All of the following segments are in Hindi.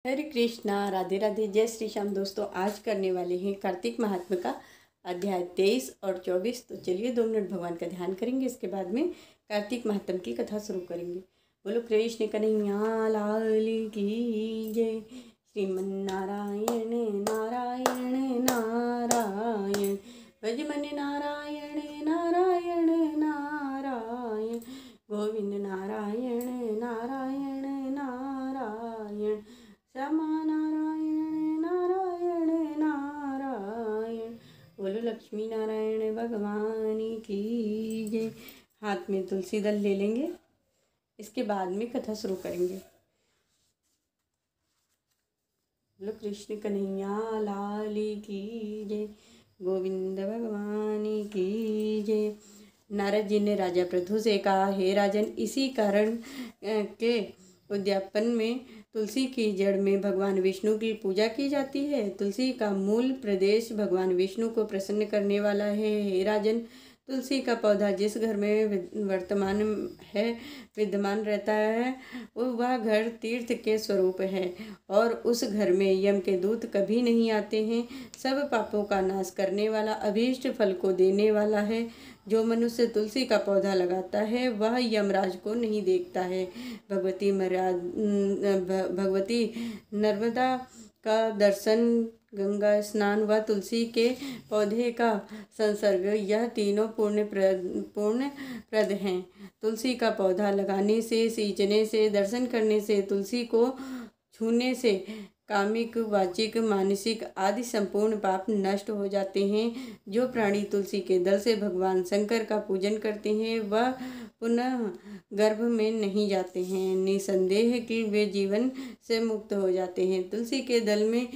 हरे कृष्णा, राधे राधे, जय श्री श्याम। दोस्तों, आज करने वाले हैं कार्तिक महात्म्य का अध्याय 23 और 24। तो चलिए 2 मिनट भगवान का ध्यान करेंगे, इसके बाद में कार्तिक महात्म्य की कथा शुरू करेंगे। बोलो कृष्ण कन्हैया लाल की जय। श्रीमन नारायण नारायण नारायण, भजमन नारायण नारायण नारायण, गोविंद नारायण नारायण नारायण, श्यामा नारायण नारायण नारायण। बोलो लक्ष्मी नारायण भगवान की जय। हाथ में तुलसी दल ले लेंगे, इसके बाद में कथा शुरू करेंगे। बोलो कृष्ण कन्हैया लाल की जय, गोविंद भगवान की जय। नारद जी ने राजा पृथु से कहा, हे राजन, इसी कारण के उद्यापन में तुलसी की जड़ में भगवान विष्णु की पूजा की जाती है। तुलसी का मूल प्रदेश भगवान विष्णु को प्रसन्न करने वाला है। हे राजन, तुलसी का पौधा जिस घर में विद्यमान रहता है वह घर तीर्थ के स्वरूप है, और उस घर में यम के दूत कभी नहीं आते हैं। सब पापों का नाश करने वाला, अभीष्ट फल को देने वाला है। जो मनुष्य तुलसी का पौधा लगाता है वह यमराज को नहीं देखता है। भगवती नर्मदा का दर्शन, गंगा स्नान व तुलसी के पौधे का संसर्ग, यह तीनों पुण्य प्रद हैं। तुलसी का पौधा लगाने से, सींचने से, दर्शन करने से, तुलसी को छूने से कामिक, वाचिक, मानसिक आदि संपूर्ण पाप नष्ट हो जाते हैं। जो प्राणी तुलसी के दल से भगवान शंकर का पूजन करते हैं वह पुनः गर्भ में नहीं जाते हैं। निसंदेह कि वे जीवन से मुक्त हो जाते हैं। तुलसी के दल में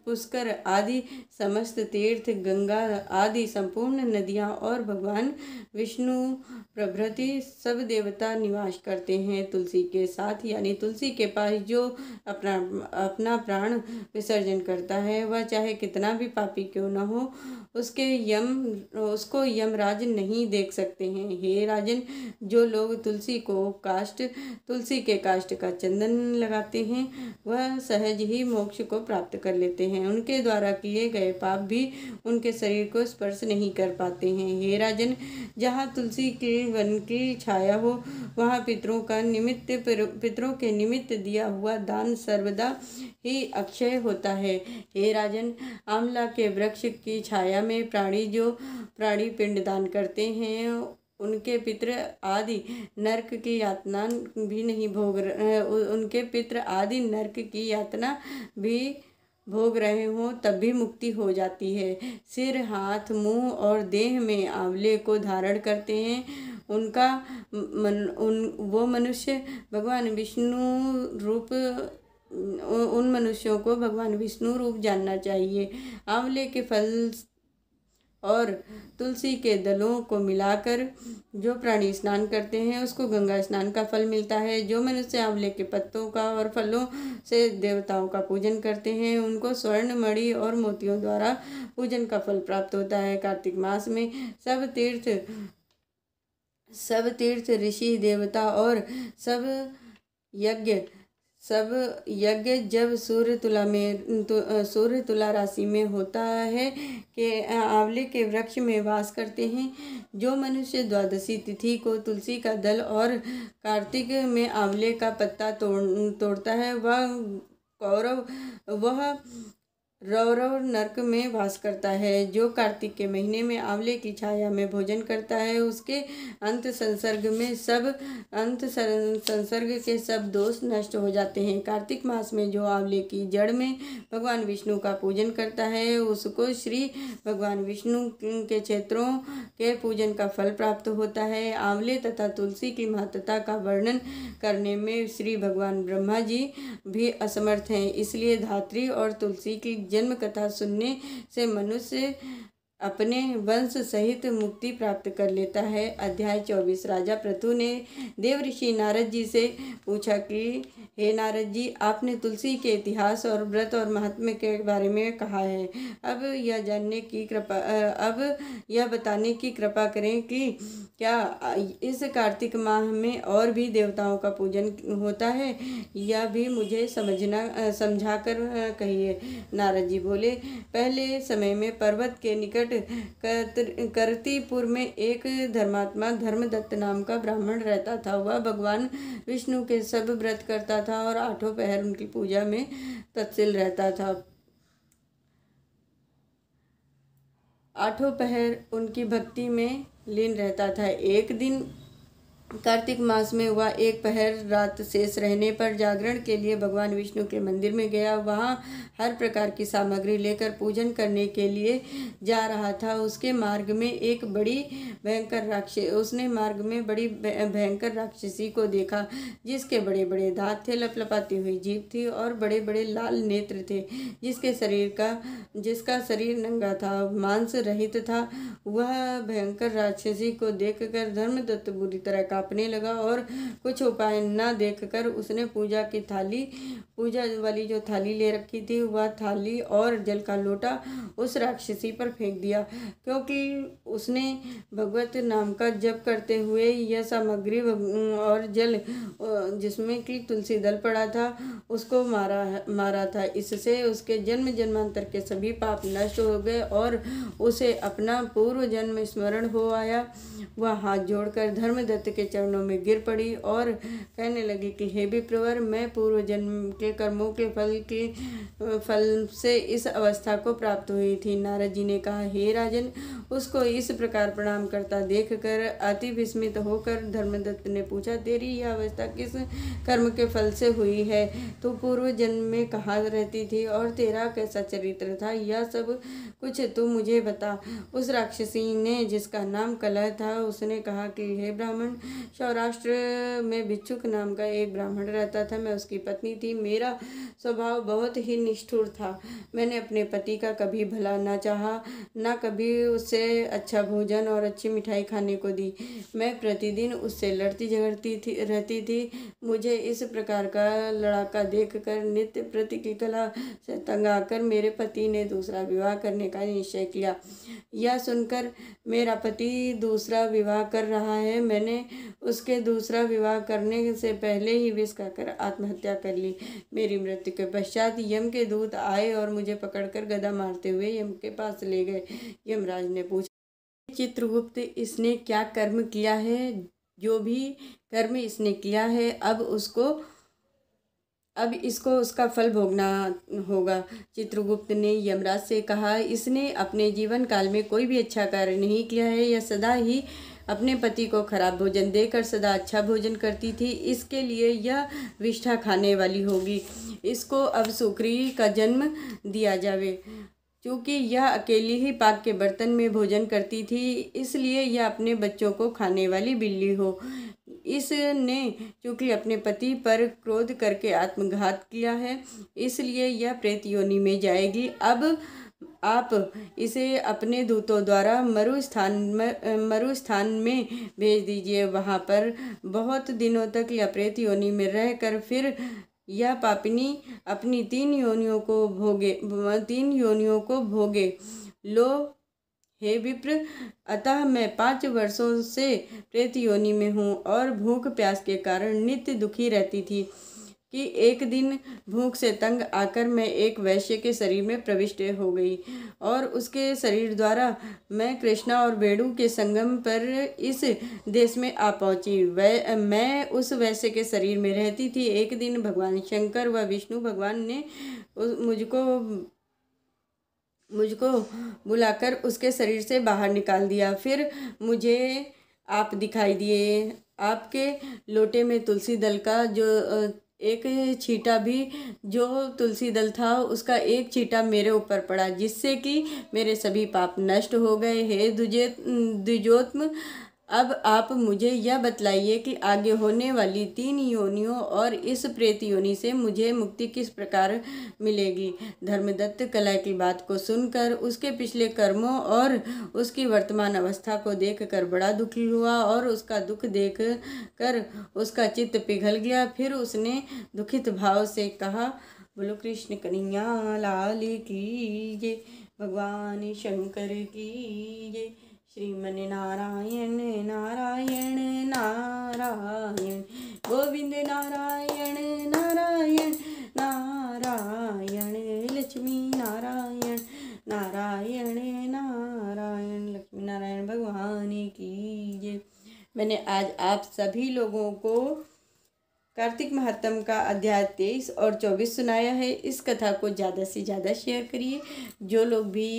पुष्कर आदि समस्त तीर्थ, गंगा आदि संपूर्ण नदियाँ और भगवान विष्णु प्रभृति सब देवता निवास करते हैं। तुलसी के साथ यानी तुलसी के पास जो अपना प्राण विसर्जन करता है वह चाहे कितना भी पापी क्यों न हो, उसको यमराज नहीं देख सकते हैं। हे राजन, जो लोग तुलसी के काष्ठ का चंदन लगाते हैं वह सहज ही मोक्ष को प्राप्त कर लेते हैं। उनके द्वारा किए गए पाप भी उनके शरीर को स्पर्श नहीं कर पाते हैं। हे राजन, जहाँ तुलसी के वन की छाया हो वहाँ पितरों के निमित्त दिया हुआ दान सर्वदा ही अक्षय होता है। हे राजन, आंवला के वृक्ष की छाया में प्राणी पिंड दान करते हैं उनके पितृ आदि नरक की यातना भी भोग रहे हों तब भी मुक्ति हो जाती है। सिर, हाथ, मुंह और देह में आंवले को धारण करते हैं वो मनुष्य भगवान विष्णु रूप उन मनुष्यों को भगवान विष्णु रूप जानना चाहिए। आंवले के फल और तुलसी के दलों को मिलाकर जो प्राणी स्नान करते हैं उसको गंगा स्नान का फल मिलता है। जो मनुष्य आंवले के पत्तों का और फलों से देवताओं का पूजन करते हैं उनको स्वर्ण, मणि और मोतियों द्वारा पूजन का फल प्राप्त होता है। कार्तिक मास में सब तीर्थ, ऋषि, देवता और सब यज्ञ जब सूर्य तुला राशि में होता है कि आंवले के वृक्ष में वास करते हैं। जो मनुष्य द्वादशी तिथि को तुलसी का दल और कार्तिक में आंवले का पत्ता तोड़ता है वह रौरव नरक में वास करता है। जो कार्तिक के महीने में आंवले की छाया में भोजन करता है उसके अंत संसर्ग के सब दोष नष्ट हो जाते हैं। कार्तिक मास में जो आंवले की जड़ में भगवान विष्णु का पूजन करता है उसको श्री भगवान विष्णु के क्षेत्रों के पूजन का फल प्राप्त होता है। आंवले तथा तुलसी की महत्ता का वर्णन करने में श्री भगवान ब्रह्मा जी भी असमर्थ हैं। इसलिए धात्री और तुलसी की जन्म कथा सुनने से मनुष्य अपने वंश सहित मुक्ति प्राप्त कर लेता है। अध्याय 24। राजा पृथु ने देवऋषि नारद जी से पूछा कि हे नारद जी, आपने तुलसी के इतिहास और व्रत और महात्म्य के बारे में कहा है। अब यह बताने की कृपा करें कि क्या इस कार्तिक माह में और भी देवताओं का पूजन होता है? यह भी मुझे समझा कर कहिए। नारद जी बोले, पहले समय में पर्वत के निकट करतीपुर में एक धर्मात्मा धर्मदत्त नाम का ब्राह्मण रहता था। वह भगवान विष्णु के सब व्रत करता था और 8 पहर उनकी पूजा में तत्शील रहता था। 8 पहर उनकी भक्ति में लीन रहता था। एक दिन कार्तिक मास में हुआ, एक पहर रात शेष रहने पर जागरण के लिए भगवान विष्णु के मंदिर में गया। वहाँ हर प्रकार की सामग्री लेकर पूजन करने के लिए जा रहा था। उसने मार्ग में बड़ी भयंकर राक्षसी को देखा, जिसके बड़े बड़े दांत थे, लपलपाती हुई जीभ थी और बड़े बड़े लाल नेत्र थे, जिसका शरीर नंगा था, मांस रहित था। वह भयंकर राक्षसी को देखकर धर्मदत्त बुरी तरह कांपने लगा और कुछ उपाय न देखकर उसने पूजा वाली जो थाली ले रखी थी, वह थाली और जल का लोटा उस राक्षसी पर फेंक दिया। क्योंकि उसने भगवत नाम का जप करते हुए यह सामग्री और जल जिसमें कि तुलसी दल पड़ा था उसको मारा था। इससे उसके जन्म जन्मांतर के सभी पाप नष्ट हो गए और उसे अपना पूर्व जन्म स्मरण हो आया। वह हाथ जोड़कर धर्मदत्त के चरणों में गिर पड़ी और कहने लगी कि हे विप्रवर, मैं पूर्व जन्म के कर्मों के फल से इस अवस्था को प्राप्त हुई थी। नारद जी ने कहा, हे राजन, उसको इस प्रकार प्रणाम करता देखकर अति विस्मित होकर धर्मदत्त ने पूछा, तेरी यह अवस्था किस कर्म के फल से हुई है? तू पूर्व जन्म में कहाँ रहती थी और तेरा कैसा चरित्र था? यह सब कुछ तू मुझे बता। उस राक्षसी ने, जिसका नाम कलह था, उसने कहा कि हे ब्राह्मण, सौराष्ट्र में भिक्षुक नाम का एक ब्राह्मण रहता था। मैं उसकी पत्नी थी। मेरा स्वभाव बहुत ही निष्ठुर था। मैंने अपने पति का कभी भला ना चाहा, ना कभी उससे अच्छा भोजन और अच्छी मिठाई खाने को दी। मैं प्रतिदिन उससे लड़ती झगड़ती रहती थी। मुझे इस प्रकार का लड़ाका देखकर नित्य प्रतिकूलता से तंग आकर मेरे पति ने दूसरा विवाह करने का निश्चय किया। यह सुनकर मेरा पति दूसरा विवाह कर रहा है, मैंने उसके दूसरा विवाह करने से पहले ही विष खाकर आत्महत्या कर ली। मेरी मृत्यु के पश्चात यम के दूत आए और मुझे पकड़कर गदा मारते हुए यम के पास ले गए। यमराज ने पूछा, चित्रगुप्त, इसने क्या कर्म किया है? जो भी कर्म इसने किया है, अब इसको उसका फल भोगना होगा। चित्रगुप्त ने यमराज से कहा, इसने अपने जीवन काल में कोई भी अच्छा कार्य नहीं किया है। यह सदा ही अपने पति को खराब भोजन देकर सदा अच्छा भोजन करती थी, इसके लिए यह विष्ठा खाने वाली होगी। इसको अब सुक्री का जन्म दिया जावे। चूँकि यह अकेली ही पाक के बर्तन में भोजन करती थी, इसलिए यह अपने बच्चों को खाने वाली बिल्ली हो। इसने चूँकि अपने पति पर क्रोध करके आत्मघात किया है, इसलिए यह प्रेत योनि में जाएगी। अब आप इसे अपने दूतों द्वारा मरुस्थान में भेज दीजिए। वहाँ पर बहुत दिनों तक यह प्रेत योनि में रहकर फिर यह पापिनी अपनी 3 योनियों को भोगे। लो हे विप्र, अतः मैं 5 वर्षों से प्रेत योनि में हूँ और भूख प्यास के कारण नित्य दुखी रहती थी कि एक दिन भूख से तंग आकर मैं एक वैश्य के शरीर में प्रविष्ट हो गई और उसके शरीर द्वारा मैं कृष्णा और वेणु के संगम पर इस देश में आ पहुंची। मैं उस वैश्य के शरीर में रहती थी। एक दिन भगवान शंकर व विष्णु भगवान ने मुझको बुलाकर उसके शरीर से बाहर निकाल दिया। फिर मुझे आप दिखाई दिए। आपके लोटे में तुलसी दल का जो एक छींटा भी, जो तुलसी दल था उसका एक छींटा मेरे ऊपर पड़ा, जिससे कि मेरे सभी पाप नष्ट हो गए। हे द्विजोत्म, अब आप मुझे यह बतलाइए कि आगे होने वाली 3 योनियों और इस प्रेत योनि से मुझे मुक्ति किस प्रकार मिलेगी। धर्मदत्त कला की बात को सुनकर उसके पिछले कर्मों और उसकी वर्तमान अवस्था को देखकर बड़ा दुखी हुआ और उसका दुख देख कर उसका चित्त पिघल गया। फिर उसने दुखित भाव से कहा, बोलो कृष्ण कन्हैया लाल की जय, भगवान शंकर की जय, श्रीमन नारायण नारायण नारायण, गोविंद नारायण नारायण नारायण, लक्ष्मी नारायण नारायण नारायण, लक्ष्मी नारायण भगवान की जय। मैंने आज आप सभी लोगों को कार्तिक महात्म का अध्याय 23 और 24 सुनाया है। इस कथा को ज़्यादा से ज़्यादा शेयर करिए। जो लोग भी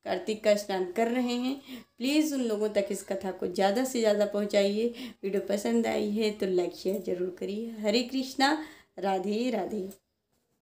कार्तिक का स्नान कर रहे हैं प्लीज़ उन लोगों तक इस कथा को ज़्यादा से ज़्यादा पहुंचाइए। वीडियो पसंद आई है तो लाइक शेयर ज़रूर करिए। हरे कृष्णा, राधे राधे।